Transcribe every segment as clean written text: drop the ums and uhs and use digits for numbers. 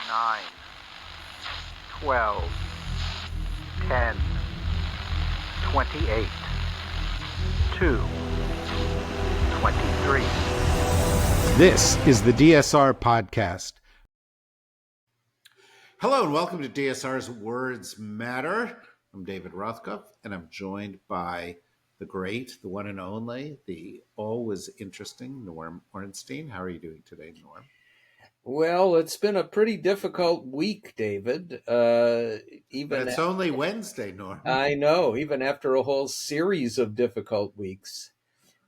9, 12, 10, 28, 2, 23. This is the DSR podcast. Hello and welcome to DSR's Words Matter. I'm David Rothkopf, and I'm joined by the great, the one and only, the always interesting Norm Ornstein. How are you doing today, Norm? Well, it's been a pretty difficult week, David. But it's only Wednesday, Norm. I know, even after a whole series of difficult weeks.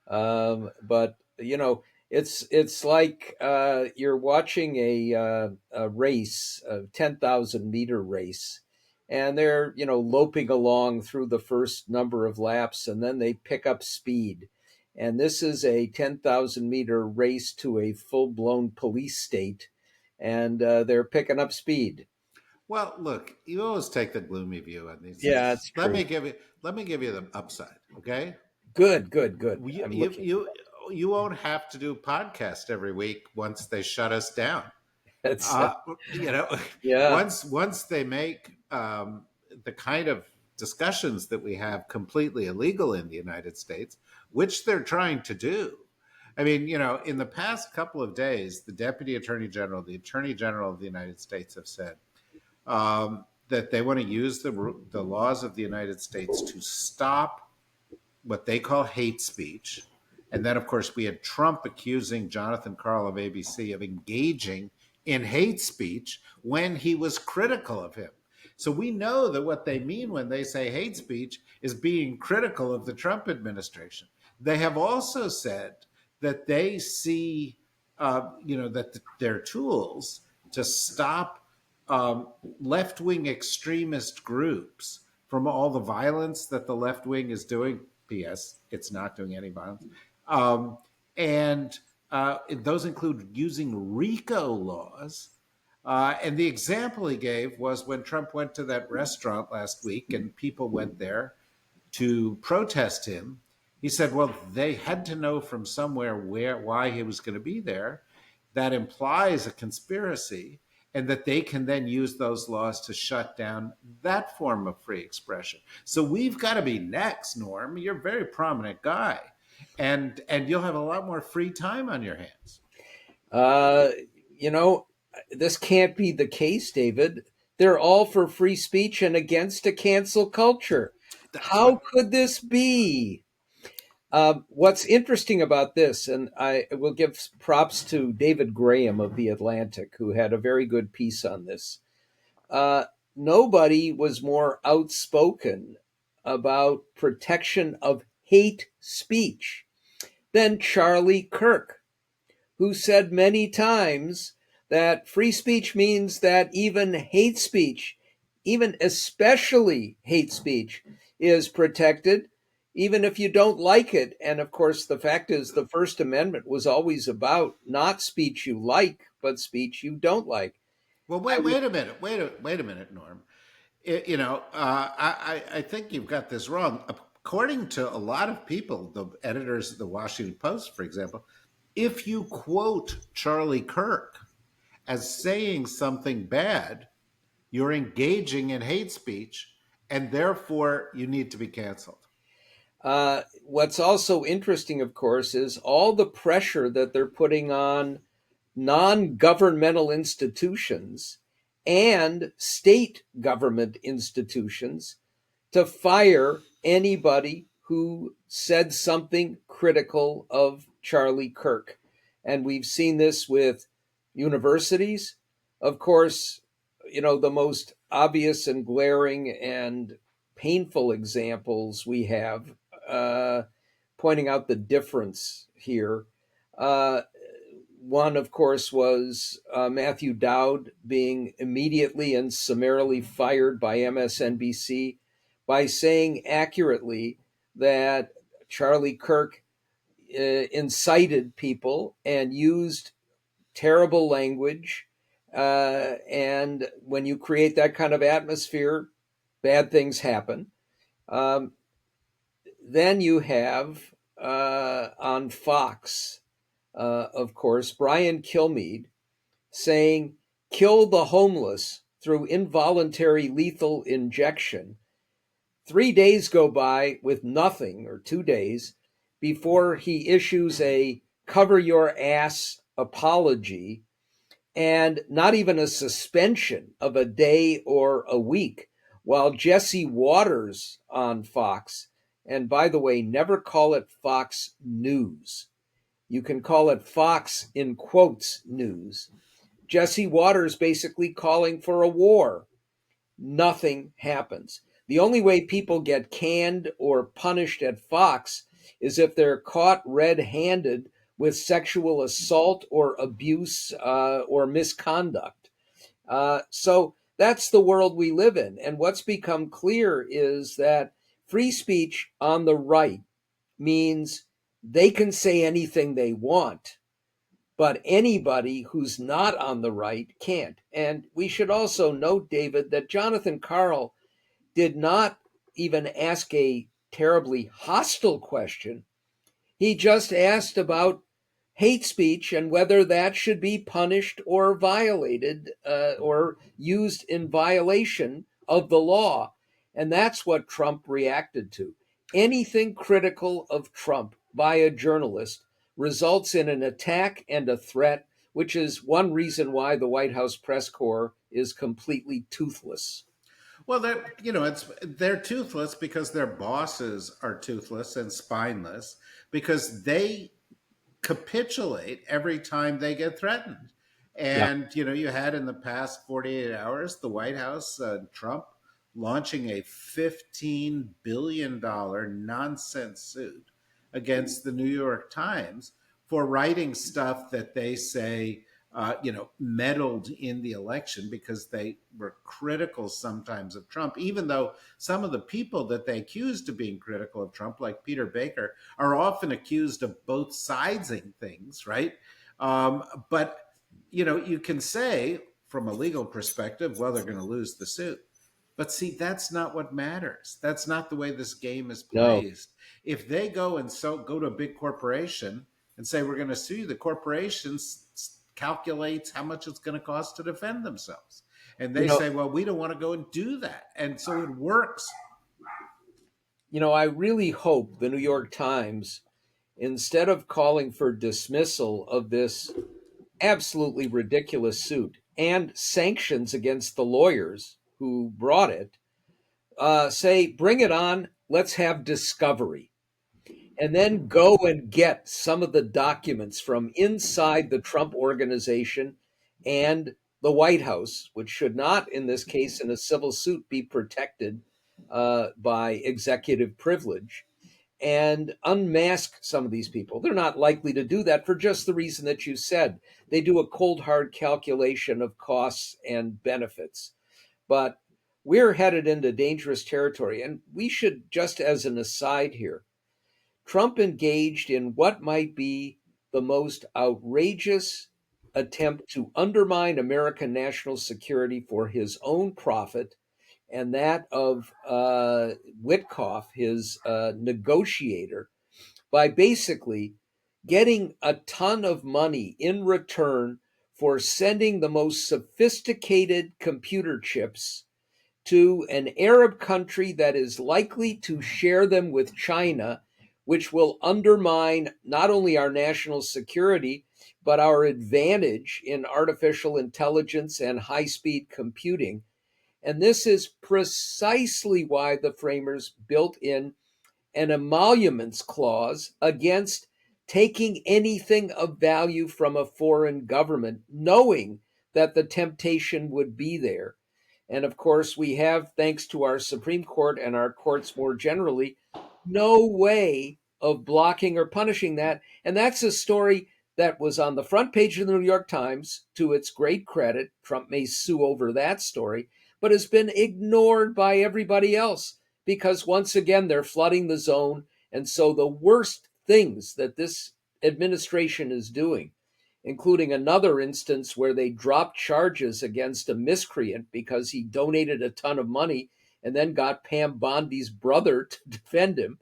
But you know, it's like you're watching a race, a 10,000 meter race, and they're loping along through the first number of laps, and then they pick up speed. And this is a 10,000 meter race to a full-blown police state, and they're picking up speed. Well, look, you always take the gloomy view on these Yeah, things. it's true. Let me give you the upside, okay? Good. You won't have to do a podcast every week once they shut us down. That's Yeah. Once they make the kind of discussions that we have completely illegal in the United States, which they're trying to do. I mean, in the past couple of days, the Deputy Attorney General, the Attorney General of the United States have said that they want to use the laws of the United States to stop what they call hate speech. And then, of course, we had Trump accusing Jonathan Karl of ABC of engaging in hate speech when he was critical of him. So we know that what they mean when they say hate speech is being critical of the Trump administration. They have also said that they see, that their tools to stop left-wing extremist groups from all the violence that the left wing is doing. P.S. It's not doing any violence. And those include using RICO laws. And the example he gave was when Trump went to that restaurant last week and people went there to protest him. He said, well, they had to know from somewhere why he was going to be there. That implies a conspiracy, and that they can then use those laws to shut down that form of free expression. So we've got to be next, Norm. You're a very prominent guy, and you'll have a lot more free time on your hands. This can't be the case, David. They're all for free speech and against a cancel culture. How could this be? What's interesting about this, and I will give props to David Graham of The Atlantic, who had a very good piece on this. Nobody was more outspoken about protection of hate speech than Charlie Kirk, who said many times that free speech means that even hate speech, even especially hate speech, is protected, even if you don't like it. And of course, the fact is the First Amendment was always about not speech you like, but speech you don't like. Well, wait a minute, Norm. I think you've got this wrong. According to a lot of people, the editors of the Washington Post, for example, if you quote Charlie Kirk as saying something bad, you're engaging in hate speech, and therefore you need to be canceled. What's also interesting, of course, is all the pressure that they're putting on non-governmental institutions and state government institutions to fire anybody who said something critical of Charlie Kirk. And we've seen this with universities. Of course, the most obvious and glaring and painful examples we have, pointing out the difference here. One, of course, was Matthew Dowd being immediately and summarily fired by MSNBC by saying accurately that Charlie Kirk incited people and used terrible language. And when you create that kind of atmosphere, bad things happen. Then you have on Fox, of course, Brian Kilmeade saying kill the homeless through involuntary lethal injection. 3 days go by with nothing, or 2 days, before he issues a cover your ass apology, and not even a suspension of a day or a week, while Jesse Waters on Fox, and by the way, never call it Fox News. You can call it Fox in quotes news. Jesse Waters basically calling for a war. Nothing happens. The only way people get canned or punished at Fox is if they're caught red-handed with sexual assault or abuse or misconduct. So that's the world we live in. And what's become clear is that free speech on the right means they can say anything they want, but anybody who's not on the right can't. And we should also note, David, that Jonathan Karl did not even ask a terribly hostile question. He just asked about hate speech and whether that should be punished or violated or used in violation of the law. And that's what Trump reacted to. Anything critical of Trump by a journalist results in an attack and a threat, which is one reason why the White House press corps is completely toothless. Well, they're toothless because their bosses are toothless and spineless, because they capitulate every time they get threatened. Yeah. And you had in the past 48 hours the White House, Trump launching a $15 billion nonsense suit against the New York Times for writing stuff that they say meddled in the election, because they were critical sometimes of Trump, even though some of the people that they accused of being critical of Trump, like Peter Baker, are often accused of both sidesing things, right? But you can say from a legal perspective, well, they're going to lose the suit. But see, that's not what matters. That's not the way this game is No. played. If they go to a big corporation and say, we're going to sue you, the corporation calculates how much it's going to cost to defend themselves. And they say, well, we don't want to go and do that. And so it works. I really hope the New York Times, instead of calling for dismissal of this absolutely ridiculous suit and sanctions against the lawyers who brought it, say, bring it on, let's have discovery. And then go and get some of the documents from inside the Trump organization and the White House, which should not, in this case, in a civil suit, be protected by executive privilege, and unmask some of these people. They're not likely to do that for just the reason that you said. They do a cold, hard calculation of costs and benefits. But we're headed into dangerous territory. And we should, just as an aside here, Trump engaged in what might be the most outrageous attempt to undermine American national security for his own profit and that of Rothkopf, his negotiator, by basically getting a ton of money in return for sending the most sophisticated computer chips to an Arab country that is likely to share them with China, which will undermine not only our national security, but our advantage in artificial intelligence and high-speed computing. And this is precisely why the framers built in an emoluments clause against taking anything of value from a foreign government, knowing that the temptation would be there. And of course, we have, thanks to our Supreme Court and our courts more generally, no way of blocking or punishing that. And that's a story that was on the front page of the New York Times, to its great credit. Trump may sue over that story, but has been ignored by everybody else because, once again, they're flooding the zone. And so the worst things that this administration is doing, including another instance where they dropped charges against a miscreant because he donated a ton of money and then got Pam Bondi's brother to defend him.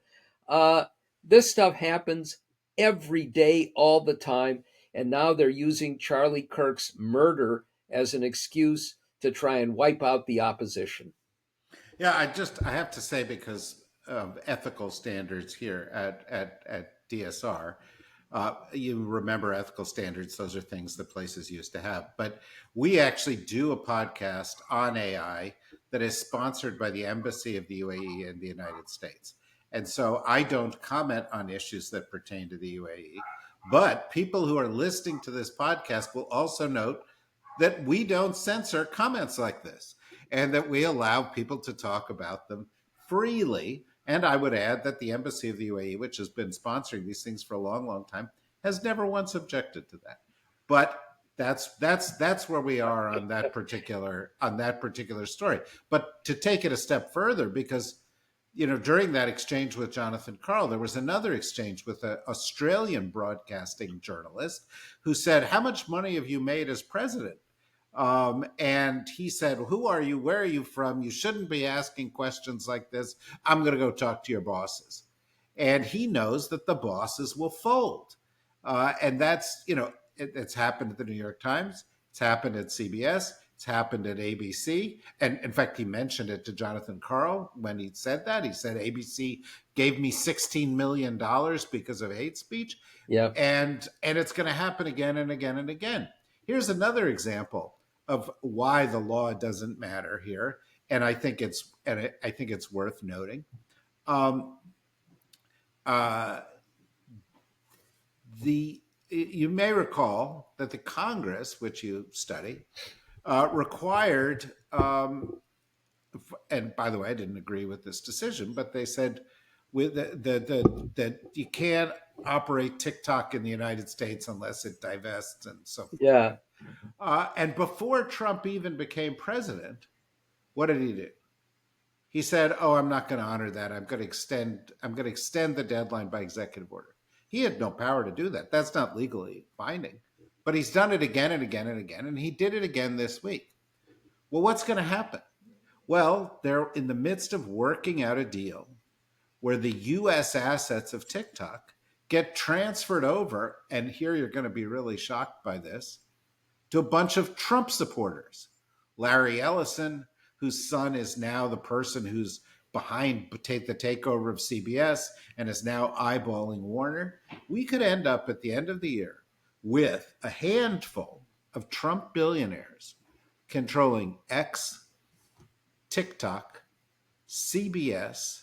This stuff happens every day, all the time. And now they're using Charlie Kirk's murder as an excuse to try and wipe out the opposition. Yeah, I have to say, because of ethical standards here at DSR, you remember ethical standards; those are things that places used to have. But we actually do a podcast on AI that is sponsored by the Embassy of the UAE in the United States, and so I don't comment on issues that pertain to the UAE. But people who are listening to this podcast will also note that we don't censor comments like this, and that we allow people to talk about them freely. And I would add that the Embassy of the UAE, which has been sponsoring these things for a long, long time, has never once objected to that. But that's where we are on that particular story. But to take it a step further, because during that exchange with Jonathan Karl, there was another exchange with an Australian broadcasting journalist who said, "How much money have you made as president?" And he said, "Who are you? Where are you from? You shouldn't be asking questions like this. I'm going to go talk to your bosses." And he knows that the bosses will fold. And that's, it's happened at the New York Times. It's happened at CBS. It's happened at ABC. And in fact, he mentioned it to Jonathan Karl when he said that. He said, ABC gave me $16 million because of hate speech. Yeah. And it's going to happen again and again and again. Here's another example of why the law doesn't matter here, and I think it's worth noting. You may recall that the Congress, which you study, required, and by the way, I didn't agree with this decision, but they said that you can't operate TikTok in the United States unless it divests and so forth. Yeah. And before Trump even became president, what did he do? He said, "Oh, I'm not going to honor that. I'm going to extend the deadline by executive order." He had no power to do that. That's not legally binding. But he's done it again and again and again, and he did it again this week. Well, what's going to happen? Well, they're in the midst of working out a deal where the U.S. assets of TikTok get transferred over, and here you're going to be really shocked by this, to a bunch of Trump supporters. Larry Ellison, whose son is now the person who's behind the takeover of CBS and is now eyeballing Warner. We could end up at the end of the year with a handful of Trump billionaires controlling X, TikTok, CBS,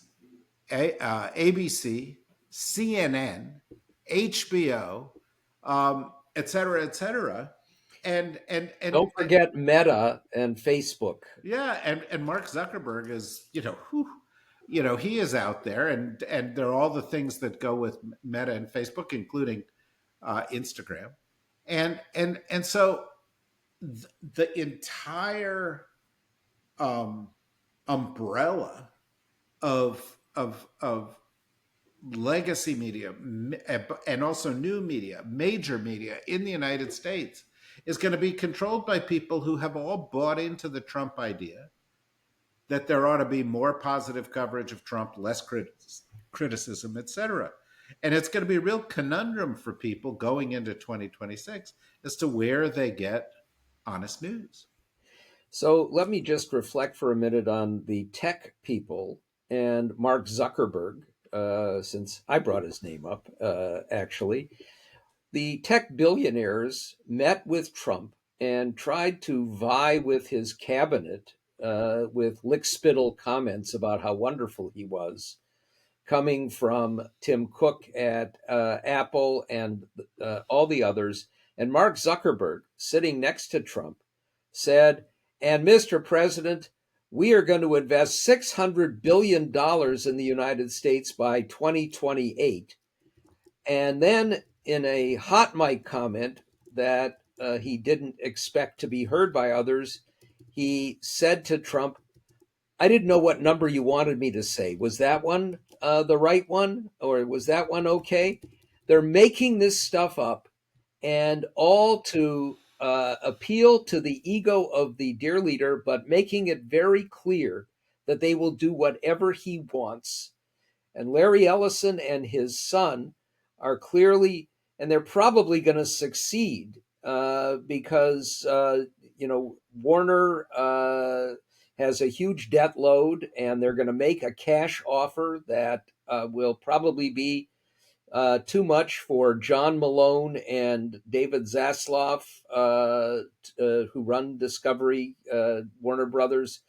ABC, CNN, HBO, et cetera, et cetera. And don't forget Meta and Facebook. Yeah, and Mark Zuckerberg is, he is out there, and there are all the things that go with Meta and Facebook, including Instagram, and so the entire umbrella of legacy media and also new media, major media in the United States is going to be controlled by people who have all bought into the Trump idea that there ought to be more positive coverage of Trump, less criticism, et cetera. And it's going to be a real conundrum for people going into 2026 as to where they get honest news. So let me just reflect for a minute on the tech people and Mark Zuckerberg, since I brought his name up, actually. The tech billionaires met with Trump and tried to vie with his cabinet with lickspittle comments about how wonderful he was, coming from Tim Cook at Apple and all the others. And Mark Zuckerberg, sitting next to Trump, said, "And Mr. President, we are going to invest $600 billion in the United States by 2028. And then in a hot mic comment that he didn't expect to be heard by others, he said to Trump, "I didn't know what number you wanted me to say. Was that one the right one? Or was that one okay?" They're making this stuff up, and all to appeal to the ego of the dear leader, but making it very clear that they will do whatever he wants. And Larry Ellison and his son are clearly, and they're probably going to succeed because Warner has a huge debt load, and they're going to make a cash offer that will probably be too much for John Malone and David Zaslav, who run Discovery, Warner Brothers,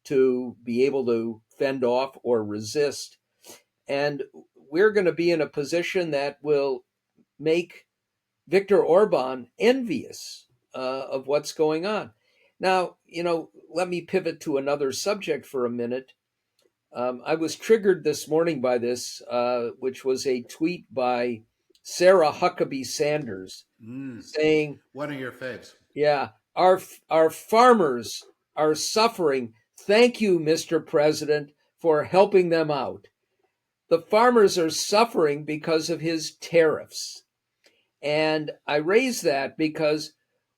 to be able to fend off or resist. And we're going to be in a position that will make Viktor Orban envious of what's going on. Now, let me pivot to another subject for a minute. I was triggered this morning by this, which was a tweet by Sarah Huckabee Sanders saying, one of your faves. Yeah, our farmers are suffering. Thank you, Mr. President, for helping them out. The farmers are suffering because of his tariffs. And I raise that because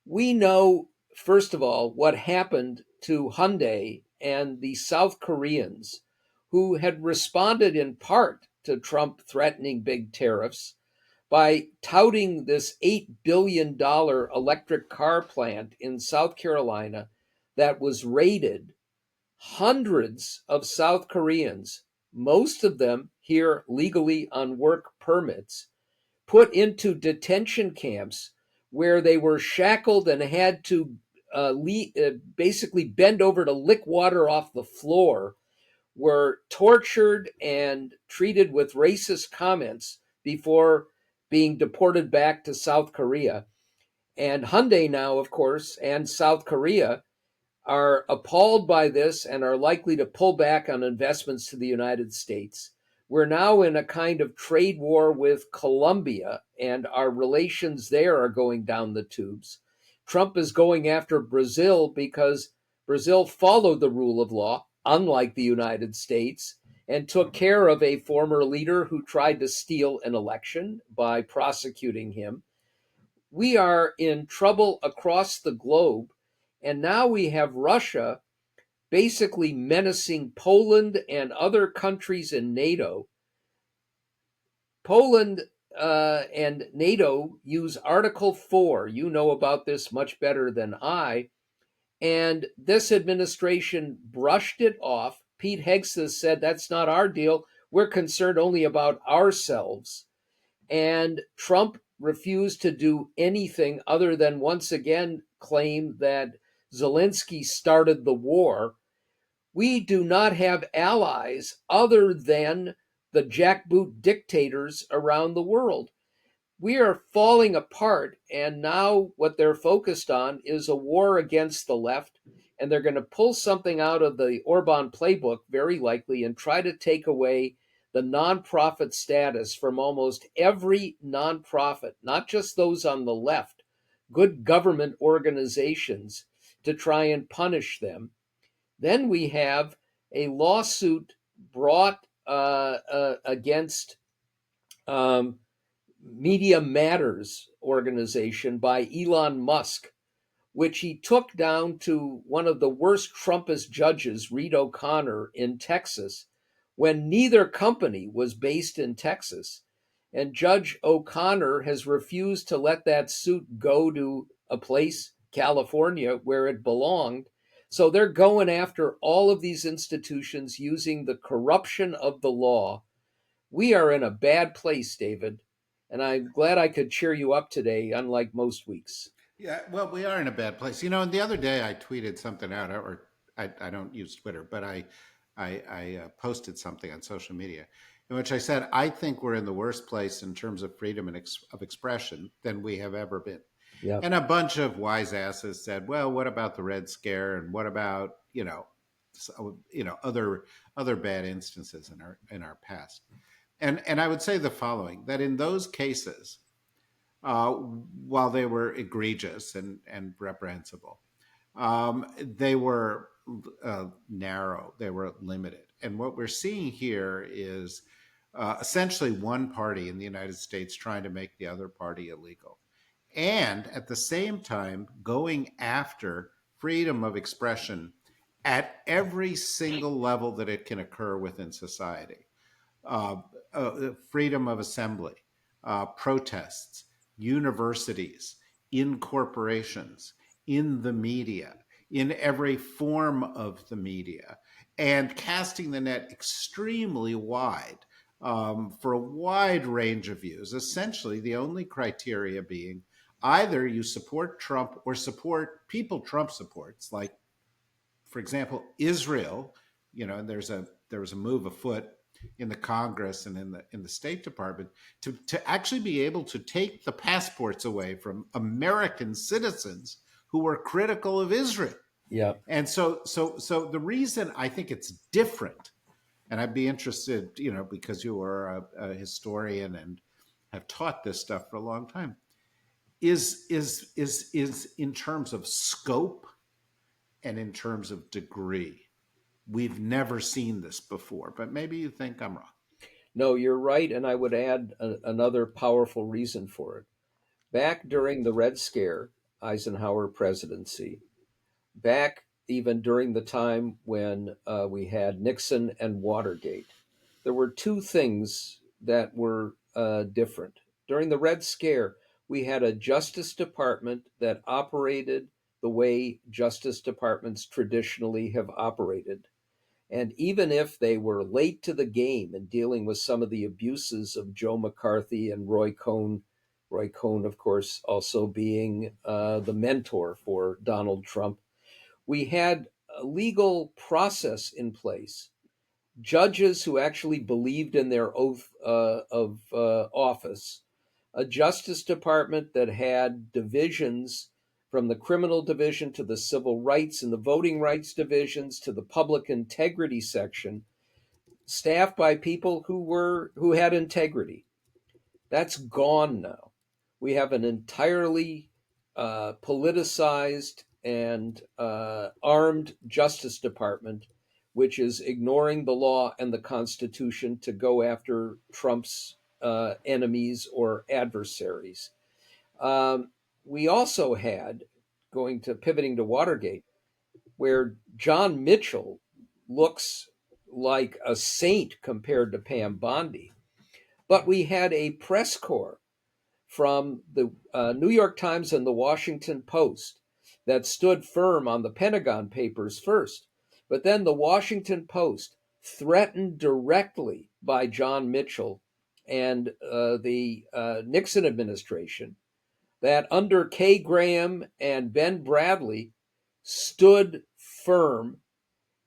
we know, first of all, what happened to Hyundai and the South Koreans, who had responded in part to Trump threatening big tariffs by touting this $8 billion electric car plant in South Carolina that was raided. Hundreds of South Koreans, most of them here legally on work permits, put into detention camps where they were shackled and had to basically bend over to lick water off the floor, were tortured and treated with racist comments before being deported back to South Korea. And Hyundai now, of course, and South Korea are appalled by this and are likely to pull back on investments to the United States. We're now in a kind of trade war with Colombia, and our relations there are going down the tubes. Trump is going after Brazil because Brazil followed the rule of law, unlike the United States, and took care of a former leader who tried to steal an election by prosecuting him. We are in trouble across the globe, and now we have Russia basically menacing Poland and other countries in NATO. Poland and NATO use Article 4. You know about this much better than I. And this administration brushed it off. Pete Hegseth said, that's not our deal. We're concerned only about ourselves. And Trump refused to do anything other than once again claim that Zelensky started the war. We do not have allies other than the jackboot dictators around the world. We are falling apart, and now what they're focused on is a war against the left, and they're going to pull something out of the Orban playbook, very likely, and try to take away the nonprofit status from almost every nonprofit, not just those on the left, good government organizations, to try and punish them. Then we have a lawsuit brought against Media Matters organization by Elon Musk, which he took down to one of the worst Trumpist judges, Reed O'Connor, in Texas, when neither company was based in Texas. And Judge O'Connor has refused to let that suit go to a place, California, where it belonged. So they're going after all of these institutions using the corruption of the law. We are in a bad place, David, and I'm glad I could cheer you up today, unlike most weeks. Yeah, well, we are in a bad place. And the other day I tweeted something out, or I don't use Twitter, but I posted something on social media in which I said, I think we're in the worst place in terms of freedom of expression than we have ever been. Yep. And a bunch of wise asses said, well, what about the Red Scare? And what about, other bad instances in our past? And I would say the following, that in those cases, while they were egregious and reprehensible, they were narrow, they were limited. And what we're seeing here is essentially one party in the United States trying to make the other party illegal. And at the same time, going after freedom of expression at every single level that it can occur within society. Freedom of assembly, protests, universities, in corporations, in the media, in every form of the media, and casting the net extremely wide for a wide range of views. Essentially, the only criteria being either you support Trump or support people Trump supports, like, for example, Israel. And there was a move afoot in the Congress and in the State Department to actually be able to take the passports away from American citizens who were critical of Israel. Yeah. And so the reason I think it's different, and I'd be interested, because you are a historian and have taught this stuff for a long time, is in terms of scope and in terms of degree. We've never seen this before, but maybe you think I'm wrong. No, you're right. And I would add another powerful reason for it. Back during the Red Scare, Eisenhower presidency, back even during the time when we had Nixon and Watergate, there were two things that were different. During the Red Scare, we had a Justice Department that operated the way Justice Departments traditionally have operated. And even if they were late to the game in dealing with some of the abuses of Joe McCarthy and Roy Cohn, of course, also being the mentor for Donald Trump, we had a legal process in place, judges who actually believed in their oath of office, a Justice Department that had divisions from the criminal division to the civil rights and the voting rights divisions to the public integrity section, staffed by people who had integrity. That's gone now. We have an entirely politicized and armed Justice Department, which is ignoring the law and the Constitution to go after Trump's enemies or adversaries. We also had, pivoting to Watergate, where John Mitchell looks like a saint compared to Pam Bondi. But we had a press corps from the New York Times and the Washington Post that stood firm on the Pentagon Papers first. But then the Washington Post, threatened directly by John Mitchell and the Nixon administration, that under Kay Graham and Ben Bradley stood firm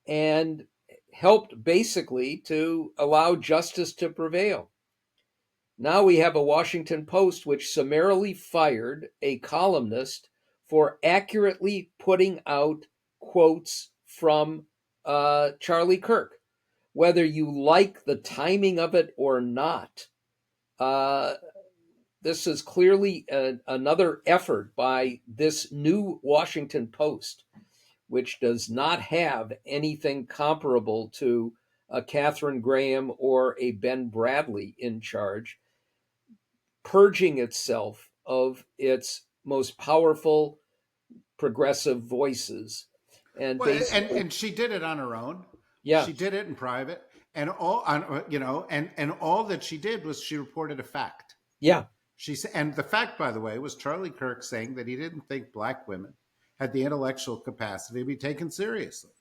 and helped basically to allow justice to prevail. Now we have a Washington Post which summarily fired a columnist for accurately putting out quotes from Charlie Kirk. Whether you like the timing of it or not, this is clearly another effort by this new Washington Post, which does not have anything comparable to a Katharine Graham or a Ben Bradley in charge, purging itself of its most powerful progressive voices. And and she did it on her own. Yeah. She did it in private, and all and all that she did was she reported a fact. Yeah. And the fact, by the way, was Charlie Kirk saying that he didn't think black women had the intellectual capacity to be taken seriously,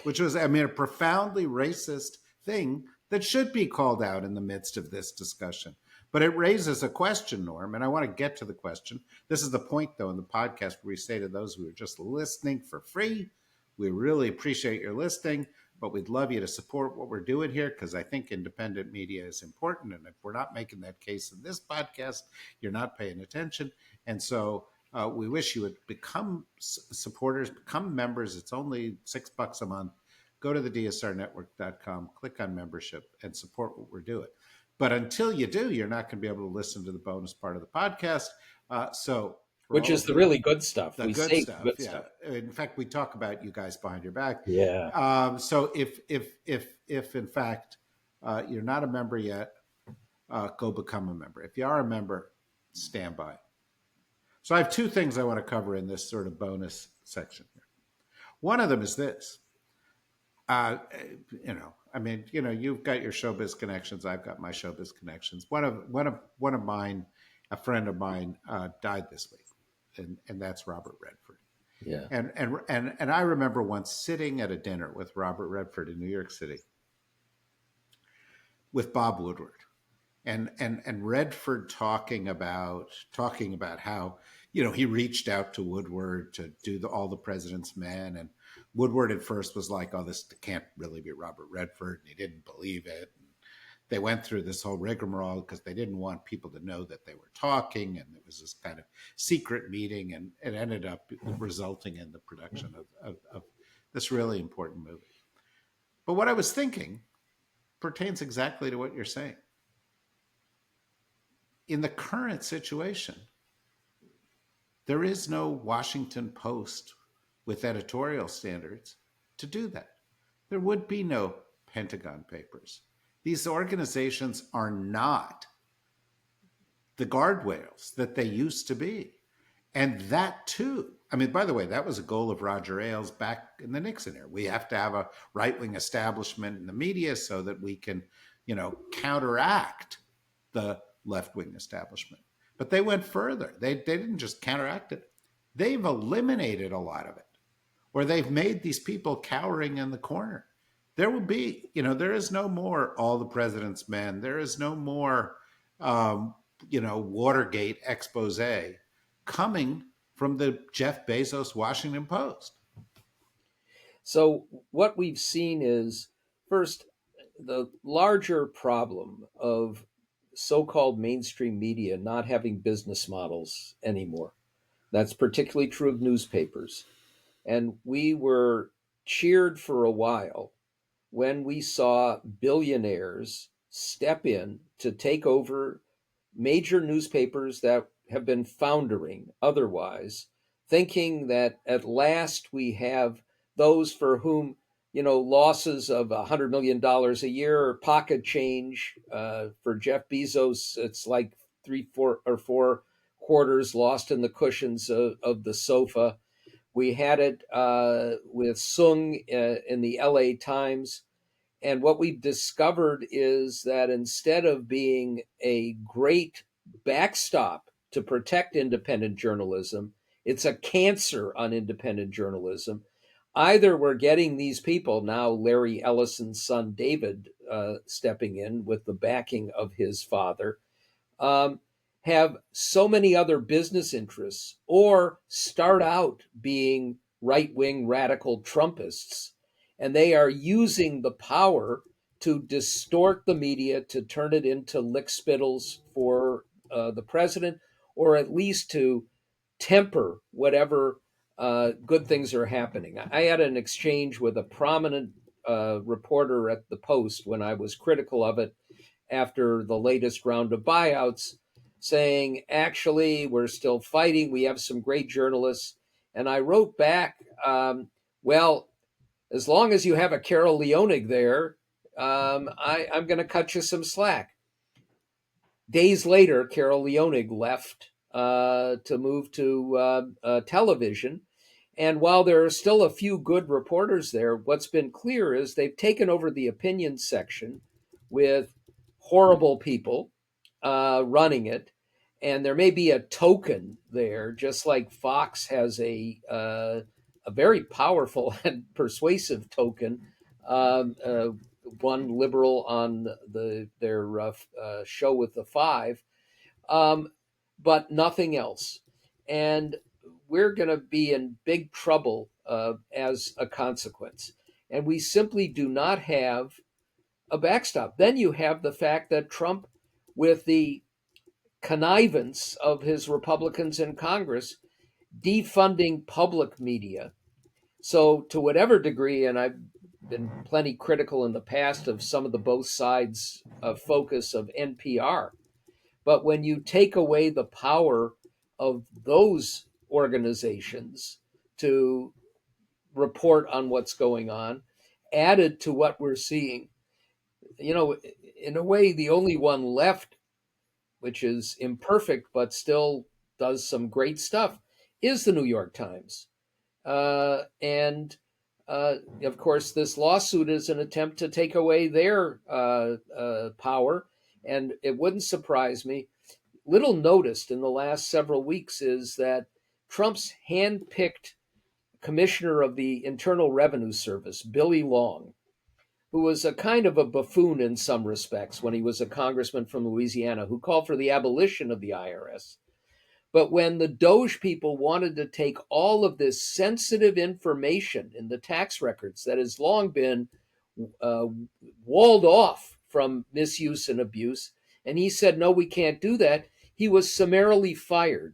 which was, a profoundly racist thing that should be called out in the midst of this discussion. But it raises a question, Norm, and I want to get to the question. This is the point, though, in the podcast where we say to those who are just listening for free, we really appreciate your listening, but we'd love you to support what we're doing here, because I think independent media is important. And if we're not making that case in this podcast, you're not paying attention. And so we wish you would become supporters, become members. It's only $6 a month. Go to the dsrnetwork.com, click on membership, and support what we're doing. But until you do, you're not going to be able to listen to the bonus part of the podcast. Which is the really good stuff. The good stuff. Good stuff. In fact, we talk about you guys behind your back. Yeah. So if in fact you're not a member yet, go become a member. If you are a member, stand by. So I have two things I want to cover in this sort of bonus section here. One of them is this. You've got your showbiz connections. I've got my showbiz connections. One of mine, a friend of mine, died this week, and that's Robert Redford. Yeah. And I remember once sitting at a dinner with Robert Redford in New York City with Bob Woodward, and Redford talking about how, he reached out to Woodward to do all the President's Men, and Woodward at first was like, "Oh, this can't really be Robert Redford," and he didn't believe it. And they went through this whole rigmarole because they didn't want people to know that they were talking, and it was this kind of secret meeting, and it ended up resulting in the production of this really important movie. But what I was thinking pertains exactly to what you're saying. In the current situation, there is no Washington Post with editorial standards to do that. There would be no Pentagon Papers. These organizations are not the guardrails that they used to be. And that too, I mean, by the way, that was a goal of Roger Ailes back in the Nixon era. We have to have a right-wing establishment in the media so that we can, counteract the left-wing establishment. But they went further. They didn't just counteract it. They've eliminated a lot of it, or they've made these people cowering in the corner. There will be, there is no more All the President's Men. There is no more, Watergate expose coming from the Jeff Bezos Washington Post. So what we've seen is, first, the larger problem of so-called mainstream media not having business models anymore. That's particularly true of newspapers. And we were cheered for a while when we saw billionaires step in to take over major newspapers that have been foundering otherwise, thinking that at last we have those for whom, losses of $100 million a year or pocket change. For Jeff Bezos, it's like 3, 4, or 4 quarters lost in the cushions of the sofa. We had it with Sung in the LA Times. And what we've discovered is that instead of being a great backstop to protect independent journalism, it's a cancer on independent journalism. Either we're getting these people, now Larry Ellison's son David stepping in with the backing of his father, have so many other business interests, or start out being right-wing radical Trumpists, and they are using the power to distort the media, to turn it into lickspittles for the president, or at least to temper whatever good things are happening. I had an exchange with a prominent reporter at the Post when I was critical of it after the latest round of buyouts, saying, actually, we're still fighting. We have some great journalists. And I wrote back, well, as long as you have a Carol Leonig there, I'm going to cut you some slack. Days later, Carol Leonig left to move to television. And while there are still a few good reporters there, what's been clear is they've taken over the opinion section with horrible people running it. And there may be a token there, just like Fox has a very powerful and persuasive token, one liberal on their show with the 5, but nothing else. And we're going to be in big trouble as a consequence. And we simply do not have a backstop. Then you have the fact that Trump, with the connivance of his Republicans in Congress, defunding public media. So to whatever degree, and I've been plenty critical in the past of some of the both sides of focus of NPR, but when you take away the power of those organizations to report on what's going on, added to what we're seeing, in a way, the only one left, which is imperfect but still does some great stuff, is the New York Times. And of course, this lawsuit is an attempt to take away their power. And it wouldn't surprise me. Little noticed in the last several weeks is that Trump's handpicked commissioner of the Internal Revenue Service, Billy Long, who was a kind of a buffoon in some respects when he was a congressman from Louisiana, who called for the abolition of the IRS. But when the Doge people wanted to take all of this sensitive information in the tax records that has long been walled off from misuse and abuse, and he said, no, we can't do that, he was summarily fired.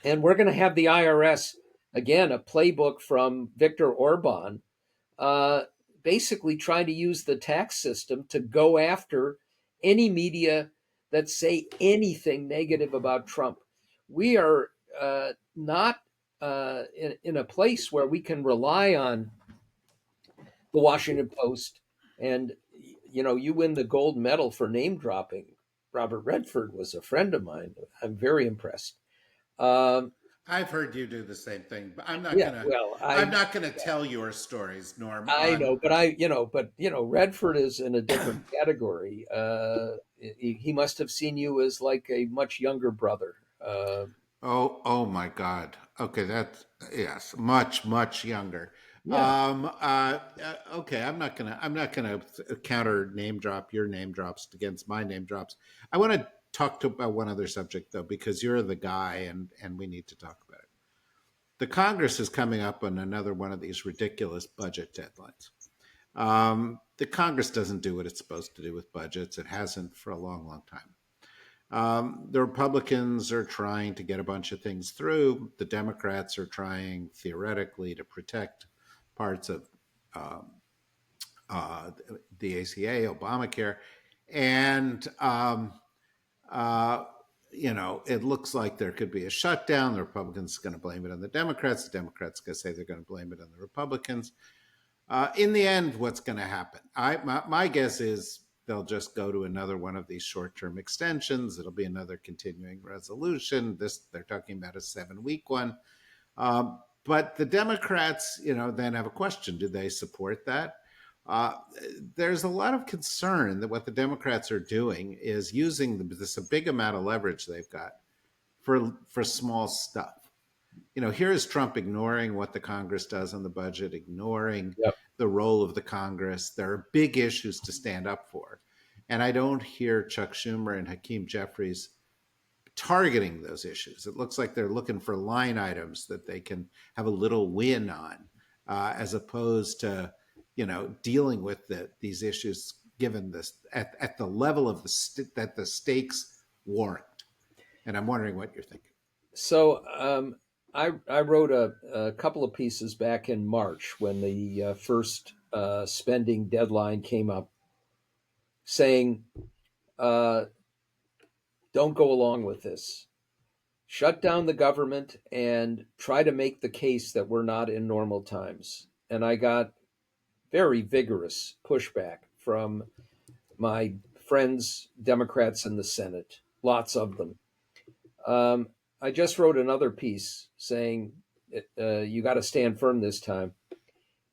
And we're going to have the IRS, again, a playbook from Viktor Orban, basically trying to use the tax system to go after any media that say anything negative about Trump. We are not in a place where we can rely on the Washington Post. And, you win the gold medal for name dropping. Robert Redford was a friend of mine. I'm very impressed. I've heard you do the same thing, but I'm not Yeah, gonna. well, I'm not gonna tell your stories, Norm. I know, but Redford is in a different category. He must have seen you as like a much younger brother. Oh my God. Okay, that's yes, much younger. Yeah, Okay, I'm not gonna counter name drop your name drops against my name drops. I want to talk about one other subject though, because you're the guy, and we need to talk about it. The Congress is coming up on another one of these ridiculous budget deadlines. The Congress doesn't do what it's supposed to do with budgets. It hasn't for a long time. The Republicans are trying to get a bunch of things through. The Democrats are trying theoretically to protect parts of um, the ACA, Obamacare, and uh, it looks like there could be a shutdown. The Republicans are going to blame it on the Democrats. The Democrats are going to say they're going to blame it on the Republicans. In the end, what's going to happen? My guess is they'll just go to another one of these short-term extensions. It'll be another continuing resolution. They're talking about a 7-week one. But the Democrats, then have a question: do they support that? There's a lot of concern that what the Democrats are doing is using this a big amount of leverage they've got for small stuff. Here is Trump ignoring what the Congress does on the budget, ignoring yep. the role of the Congress. There are big issues to stand up for. And I don't hear Chuck Schumer and Hakeem Jeffries targeting those issues. It looks like they're looking for line items that they can have a little win on, as opposed to, dealing with these issues given this at the level of that the stakes warrant. And I'm wondering what you're thinking. So I wrote a couple of pieces back in March when the first spending deadline came up, saying, don't go along with this. Shut down the government and try to make the case that we're not in normal times. And I got very vigorous pushback from my friends, Democrats in the Senate, lots of them. I just wrote another piece saying you got to stand firm this time.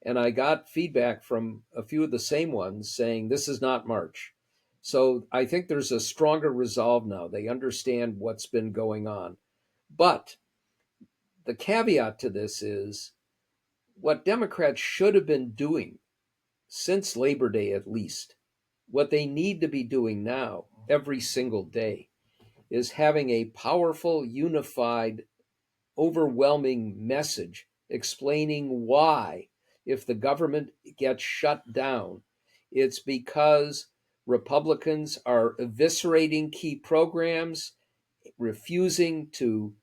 And I got feedback from a few of the same ones saying this is not March. So I think there's a stronger resolve now. They understand what's been going on. But the caveat to this is what Democrats should have been doing since Labor Day, at least, what they need to be doing now every single day is having a powerful, unified, overwhelming message explaining why, if the government gets shut down, it's because Republicans are eviscerating key programs, refusing to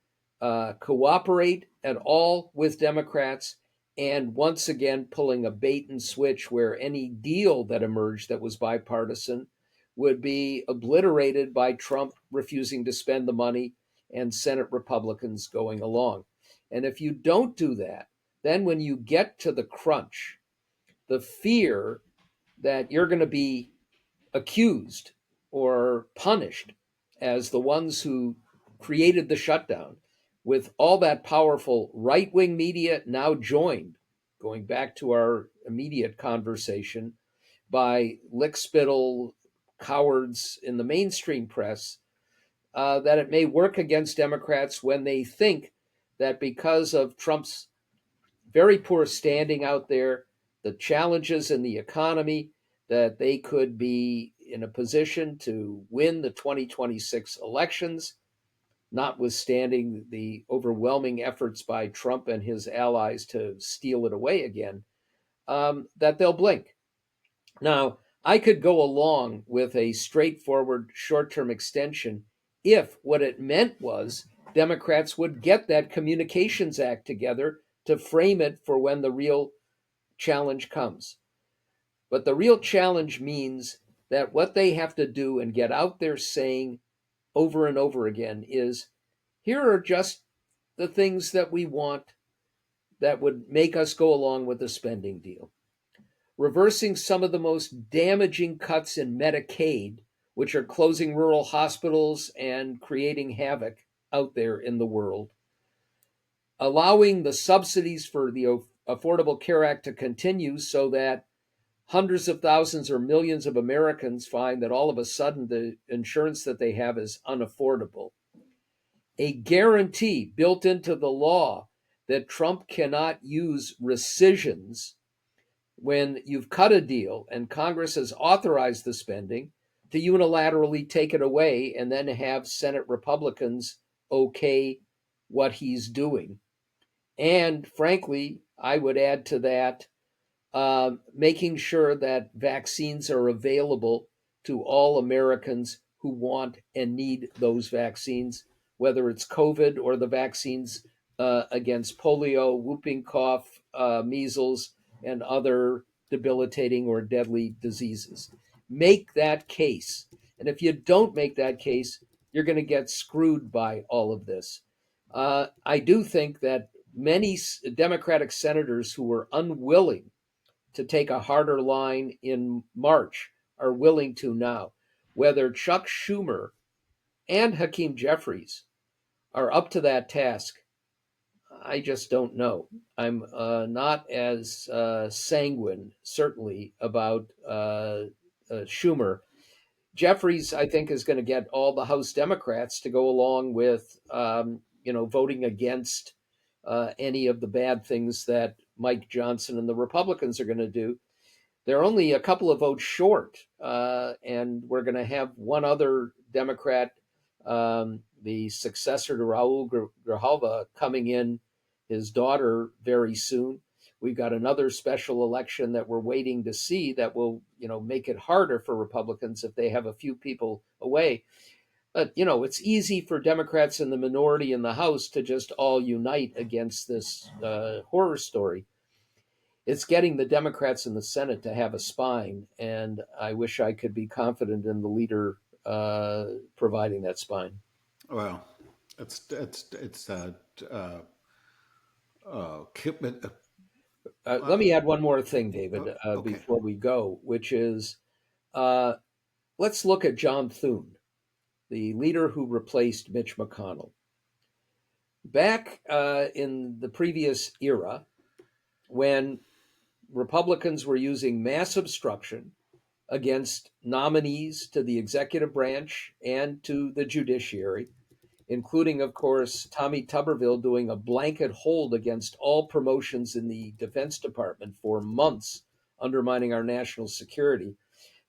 cooperate at all with Democrats, and once again pulling a bait and switch where any deal that emerged that was bipartisan would be obliterated by Trump refusing to spend the money and Senate Republicans going along. And if you don't do that, then when you get to the crunch, the fear that you're going to be accused or punished as the ones who created the shutdown, with all that powerful right-wing media now joined, going back to our immediate conversation, by lickspittle cowards in the mainstream press, that it may work against Democrats when they think that because of Trump's very poor standing out there, the challenges in the economy, that they could be in a position to win the 2026 elections, notwithstanding the overwhelming efforts by Trump and his allies to steal it away again, that they'll blink. Now, I could go along with a straightforward short-term extension if what it meant was Democrats would get that Communications Act together to frame it for when the real challenge comes. But the real challenge means that what they have to do and get out there saying over and over again is, here are just the things that we want that would make us go along with the spending deal. Reversing some of the most damaging cuts in Medicaid, which are closing rural hospitals and creating havoc out there in the world. Allowing the subsidies for the Affordable Care Act to continue so that hundreds of thousands or millions of Americans find that all of a sudden the insurance that they have is unaffordable. A guarantee built into the law that Trump cannot use rescissions when you've cut a deal and Congress has authorized the spending to unilaterally take it away and then have Senate Republicans okay what he's doing. And frankly, I would add to that, making sure that vaccines are available to all Americans who want and need those vaccines, whether it's COVID or the vaccines against polio, whooping cough, measles, and other debilitating or deadly diseases. Make that case. And if you don't make that case, you're going to get screwed by all of this. I do think that many Democratic senators who were unwilling to take a harder line in March are willing to now. Whether Chuck Schumer and Hakeem Jeffries are up to that task, I just don't know. I'm not as sanguine, certainly, about Schumer. Jeffries, I think, is going to get all the House Democrats to go along with, voting against any of the bad things that Mike Johnson and the Republicans are going to do. They're only a couple of votes short, and we're going to have one other Democrat, the successor to Raul Grijalva, coming in, his daughter, very soon. We've got another special election that we're waiting to see that will, make it harder for Republicans if they have a few people away. But, it's easy for Democrats in the minority in the House to just all unite against this horror story. It's getting the Democrats in the Senate to have a spine, and I wish I could be confident in the leader providing that spine. Well, it's let me add one more thing, David, okay. before we go, which is let's look at John Thune, the leader who replaced Mitch McConnell. Back in the previous era, when Republicans were using mass obstruction against nominees to the executive branch and to the judiciary, including, of course, Tommy Tuberville doing a blanket hold against all promotions in the Defense Department for months, undermining our national security.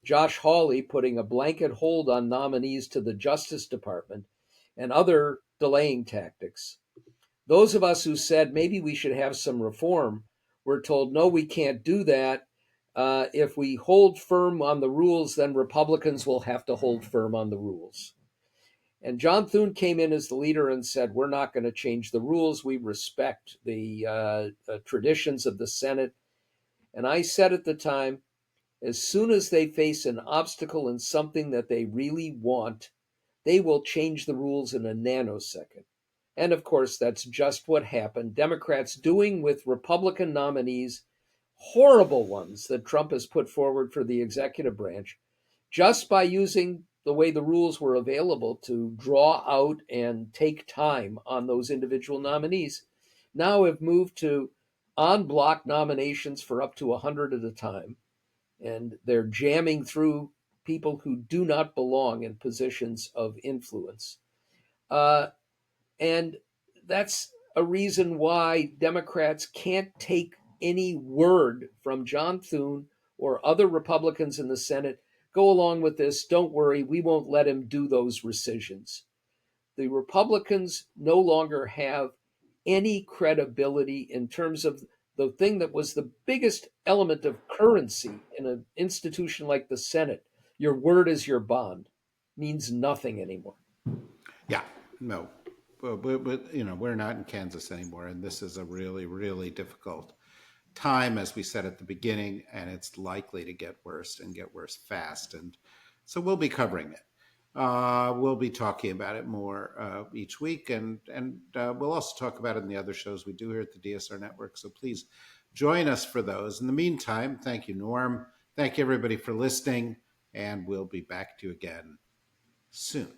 Josh Hawley putting a blanket hold on nominees to the Justice Department and other delaying tactics. Those of us who said maybe we should have some reform were told, no, we can't do that. If we hold firm on the rules, then Republicans will have to hold firm on the rules. And John Thune came in as the leader and said, we're not going to change the rules. We respect the traditions of the Senate. And I said at the time, as soon as they face an obstacle in something that they really want, they will change the rules in a nanosecond. And of course, that's just what happened. Democrats doing with Republican nominees, horrible ones that Trump has put forward for the executive branch, just by using the way the rules were available to draw out and take time on those individual nominees, now have moved to en-bloc nominations for up to 100 at a time. And they're jamming through people who do not belong in positions of influence. And that's a reason why Democrats can't take any word from John Thune or other Republicans in the Senate. Go along with this. Don't worry, we won't let him do those rescissions. The Republicans no longer have any credibility in terms of the thing that was the biggest element of currency in an institution like the Senate. Your word is your bond means nothing anymore. Yeah, no, but we're not in Kansas anymore, and this is a really, really difficult time, as we said at the beginning, and it's likely to get worse and get worse fast. And so we'll be covering it. We'll be talking about it more each week, and we'll also talk about it in the other shows we do here at the DSR Network. So please join us for those. In the meantime, thank you, Norm. Thank you, everybody, for listening, and we'll be back to you again soon.